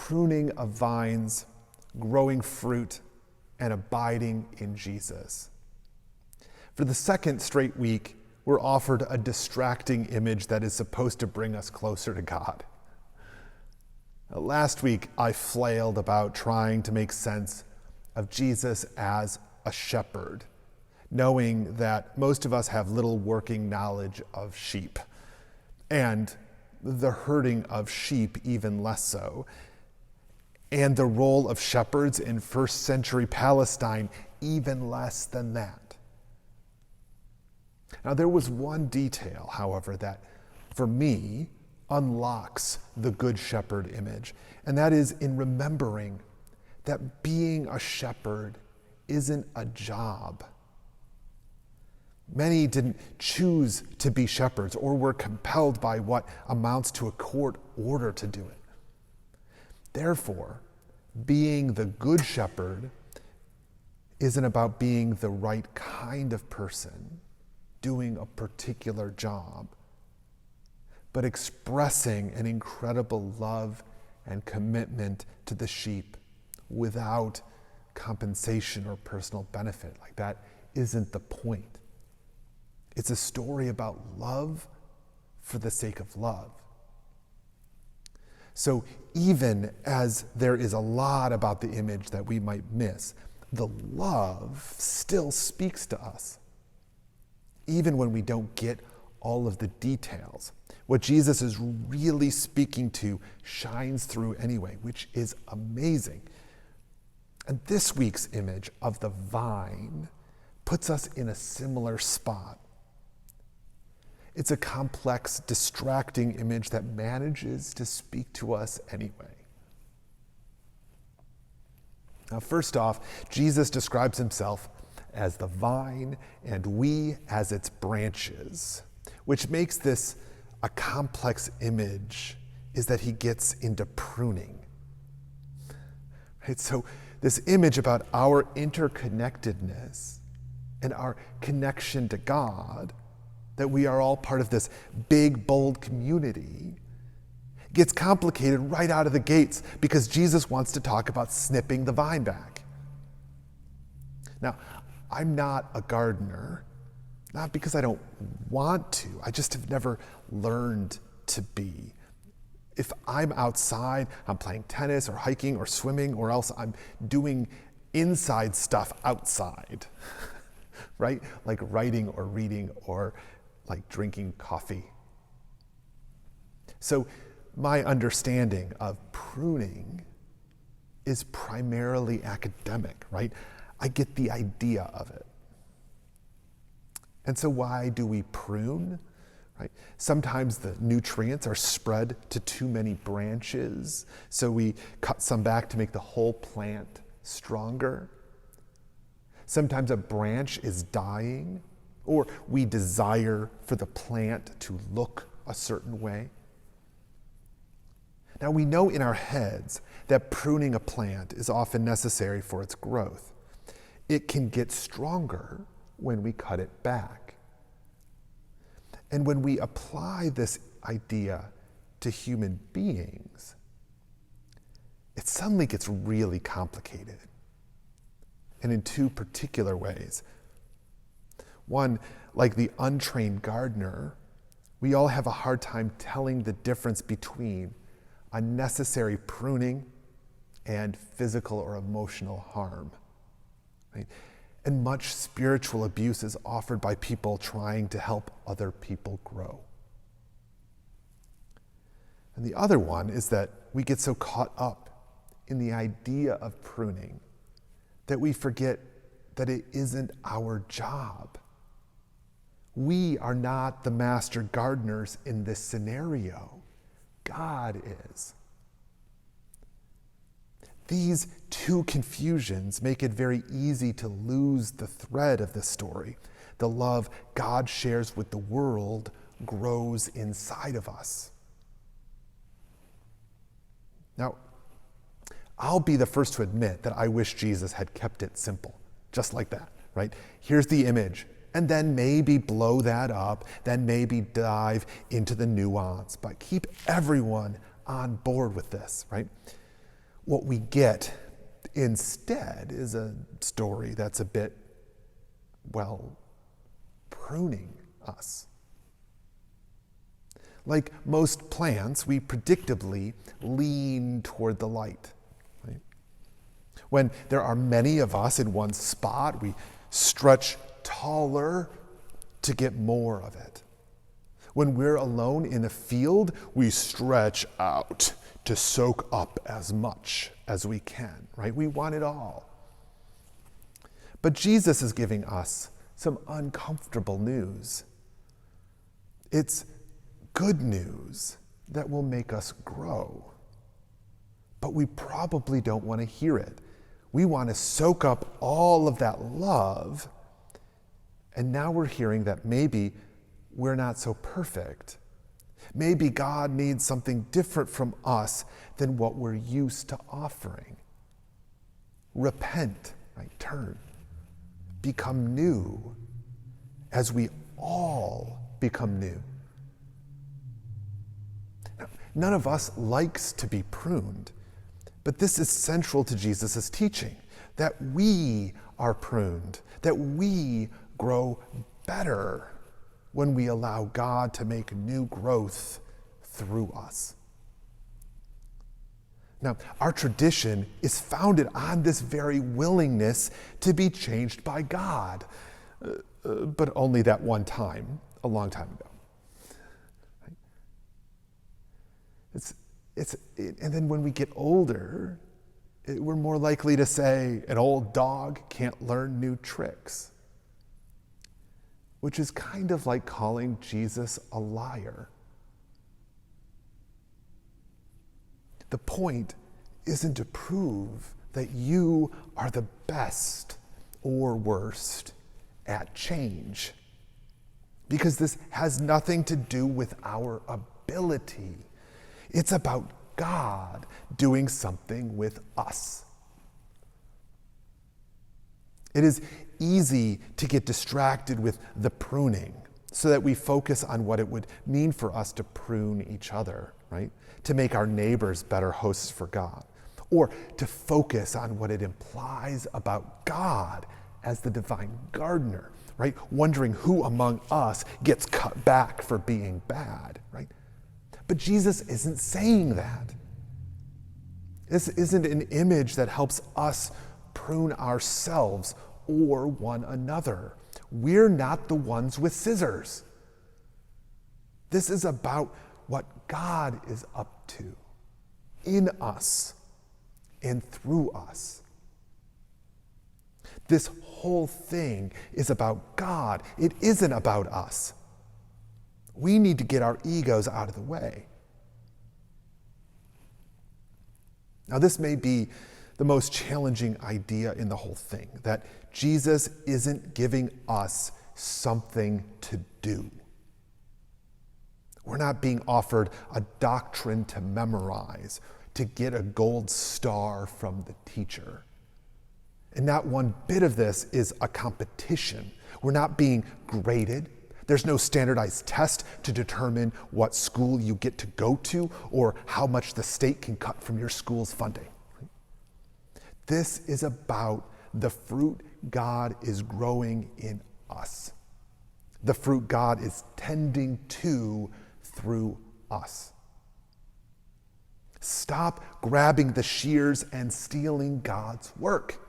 pruning of vines, growing fruit, and abiding in Jesus. For the second straight week, we're offered a distracting image that is supposed to bring us closer to God. Last week, I flailed about trying to make sense of Jesus as a shepherd, knowing that most of us have little working knowledge of sheep, and the herding of sheep even less so, and the role of shepherds in first century Palestine even less than that. Now, there was one detail, however, that for me unlocks the good shepherd image, and that is in remembering that being a shepherd isn't a job. Many didn't choose to be shepherds or were compelled by what amounts to a court order to do it. Therefore, being the good shepherd isn't about being the right kind of person doing a particular job, but expressing an incredible love and commitment to the sheep without compensation or personal benefit. Like, that isn't the point. It's a story about love for the sake of love. So even as there is a lot about the image that we might miss, the love still speaks to us, even when we don't get all of the details. What Jesus is really speaking to shines through anyway, which is amazing. And this week's image of the vine puts us in a similar spot. It's a complex, distracting image that manages to speak to us anyway. Now, first off, Jesus describes himself as the vine and we as its branches, which makes this a complex image, is that he gets into pruning. Right? So this image about our interconnectedness and our connection to God, that we are all part of this big, bold community, gets complicated right out of the gates because Jesus wants to talk about snipping the vine back. Now, I'm not a gardener, not because I don't want to, I just have never learned to be. If I'm outside, I'm playing tennis or hiking or swimming, or else I'm doing inside stuff outside, right? Like writing or reading or like drinking coffee. So my understanding of pruning is primarily academic, right? I get the idea of it. And so why do we prune? Right? Sometimes the nutrients are spread to too many branches, so we cut some back to make the whole plant stronger. Sometimes a branch is dying, or we desire for the plant to look a certain way. Now, we know in our heads that pruning a plant is often necessary for its growth. It can get stronger when we cut it back. And when we apply this idea to human beings, it suddenly gets really complicated, and in two particular ways. One, like the untrained gardener, we all have a hard time telling the difference between unnecessary pruning and physical or emotional harm. Right? And much spiritual abuse is offered by people trying to help other people grow. And the other one is that we get so caught up in the idea of pruning that we forget that it isn't our job. We are not the master gardeners in this scenario. God is. These two confusions make it very easy to lose the thread of the story. The love God shares with the world grows inside of us. Now, I'll be the first to admit that I wish Jesus had kept it simple, just like that, right? Here's the image, and then maybe blow that up, then maybe dive into the nuance, but keep everyone on board with this, right? What we get instead is a story that's a bit, pruning us. Like most plants, we predictably lean toward the light. Right? When there are many of us in one spot, we stretch taller to get more of it. When we're alone in a field, we stretch out to soak up as much as we can, right? We want it all. But Jesus is giving us some uncomfortable news. It's good news that will make us grow. But we probably don't want to hear it. We want to soak up all of that love. And now we're hearing that maybe we're not so perfect. Maybe God needs something different from us than what we're used to offering. Repent, right? Turn. Become new as we all become new. Now, none of us likes to be pruned, but this is central to Jesus' teaching, that we are pruned, that we grow better when we allow God to make new growth through us. Now, our tradition is founded on this very willingness to be changed by God, but only that one time, a long time ago. Right? And then when we get older, we're more likely to say, an old dog can't learn new tricks, which is kind of like calling Jesus a liar. The point isn't to prove that you are the best or worst at change, because this has nothing to do with our ability. It's about God doing something with us. It is easy to get distracted with the pruning so that we focus on what it would mean for us to prune each other, right? To make our neighbors better hosts for God, or to focus on what it implies about God as the divine gardener, right? Wondering who among us gets cut back for being bad, right? But Jesus isn't saying that. This isn't an image that helps us prune ourselves or one another. We're not the ones with scissors. This is about what God is up to in us and through us. This whole thing is about God. It isn't about us. We need to get our egos out of the way. Now, this may be the most challenging idea in the whole thing, that Jesus isn't giving us something to do. We're not being offered a doctrine to memorize, to get a gold star from the teacher. And not one bit of this is a competition. We're not being graded. There's no standardized test to determine what school you get to go to or how much the state can cut from your school's funding. This is about the fruit God is growing in us, the fruit God is tending to through us. Stop grabbing the shears and stealing God's work.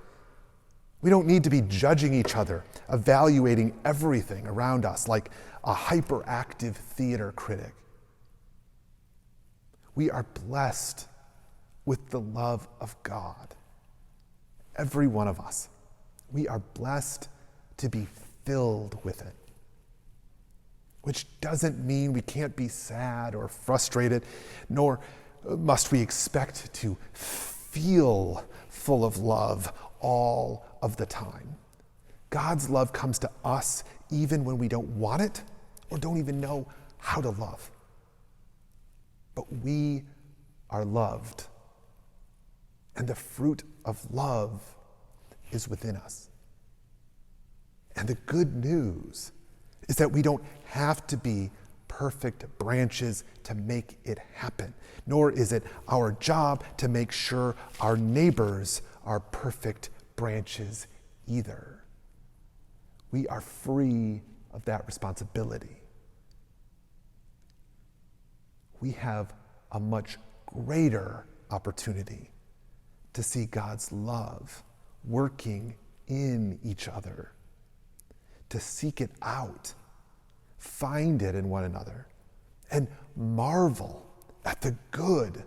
We don't need to be judging each other, evaluating everything around us like a hyperactive theater critic. We are blessed with the love of God. Every one of us. We are blessed to be filled with it. Which doesn't mean we can't be sad or frustrated, nor must we expect to feel full of love all of the time. God's love comes to us even when we don't want it or don't even know how to love. But we are loved, and the fruit of love is within us. And the good news is that we don't have to be perfect branches to make it happen, nor is it our job to make sure our neighbors are perfect branches either. We are free of that responsibility. We have a much greater opportunity to see God's love working in each other, to seek it out, find it in one another, and marvel at the good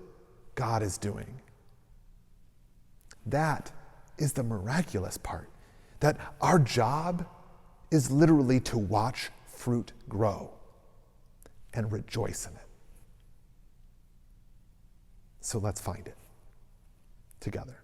God is doing. That is the miraculous part, that our job is literally to watch fruit grow and rejoice in it. So let's find it together.